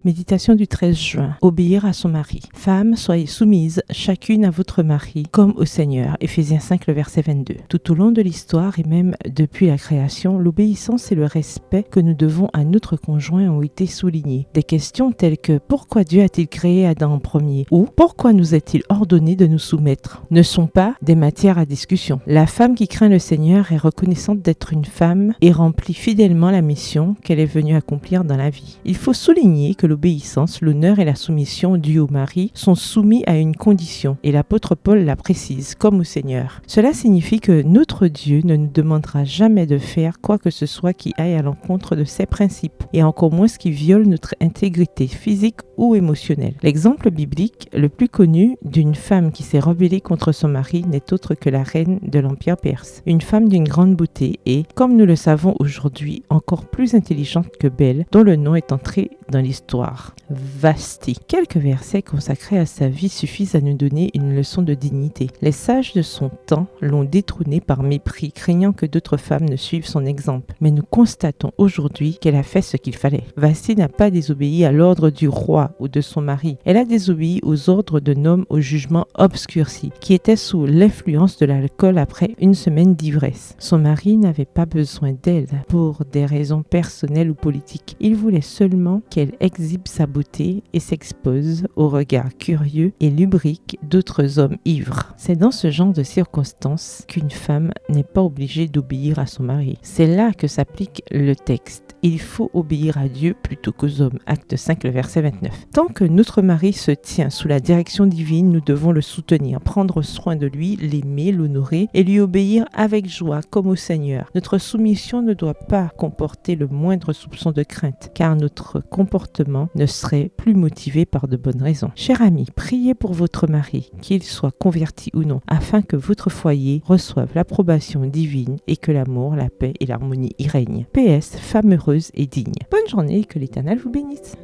Méditation du 13 juin. Obéir à son mari. Femmes, soyez soumises chacune à votre mari, comme au Seigneur. Éphésiens 5, le verset 22. Tout au long de l'histoire et même depuis la création, l'obéissance et le respect que nous devons à notre conjoint ont été soulignés. Des questions telles que pourquoi Dieu a-t-il créé Adam en premier ou pourquoi nous est-il ordonné de nous soumettre ne sont pas des matières à discussion. La femme qui craint le Seigneur est reconnaissante d'être une femme et remplit fidèlement la mission qu'elle est venue accomplir dans la vie. Il faut souligner que l'obéissance, l'honneur et la soumission dus au mari sont soumis à une condition et l'apôtre Paul la précise, comme au Seigneur. Cela signifie que notre Dieu ne nous demandera jamais de faire quoi que ce soit qui aille à l'encontre de ses principes et encore moins ce qui viole notre intégrité physique ou émotionnelle. L'exemple biblique le plus connu d'une femme qui s'est rebellée contre son mari n'est autre que la reine de l'Empire perse. Une femme d'une grande beauté et, comme nous le savons aujourd'hui, encore plus intelligente que belle, dont le nom est entré dans l'histoire. Vasti. Quelques versets consacrés à sa vie suffisent à nous donner une leçon de dignité. Les sages de son temps l'ont détrônée par mépris, craignant que d'autres femmes ne suivent son exemple. Mais nous constatons aujourd'hui qu'elle a fait ce qu'il fallait. Vasti n'a pas désobéi à l'ordre du roi ou de son mari. Elle a désobéi aux ordres d'un homme au jugement obscurci, qui était sous l'influence de l'alcool après une semaine d'ivresse. Son mari n'avait pas besoin d'elle pour des raisons personnelles ou politiques. Il voulait seulement qu'elle exhibe sa beauté et s'expose au regard curieux et lubrique d'autres hommes ivres. C'est dans ce genre de circonstances qu'une femme n'est pas obligée d'obéir à son mari. C'est là que s'applique le texte. Il faut obéir à Dieu plutôt qu'aux hommes. Acte 5, le verset 29. Tant que notre mari se tient sous la direction divine, nous devons le soutenir, prendre soin de lui, l'aimer, l'honorer et lui obéir avec joie comme au Seigneur. Notre soumission ne doit pas comporter le moindre soupçon de crainte, car notre comportement ne serait plus motivé par de bonnes raisons. Chers amis, priez pour votre mari, qu'il soit converti ou non, afin que votre foyer reçoive l'approbation divine et que l'amour, la paix et l'harmonie y règnent. PS, femme heureuse et digne. Bonne journée et que l'Éternel vous bénisse.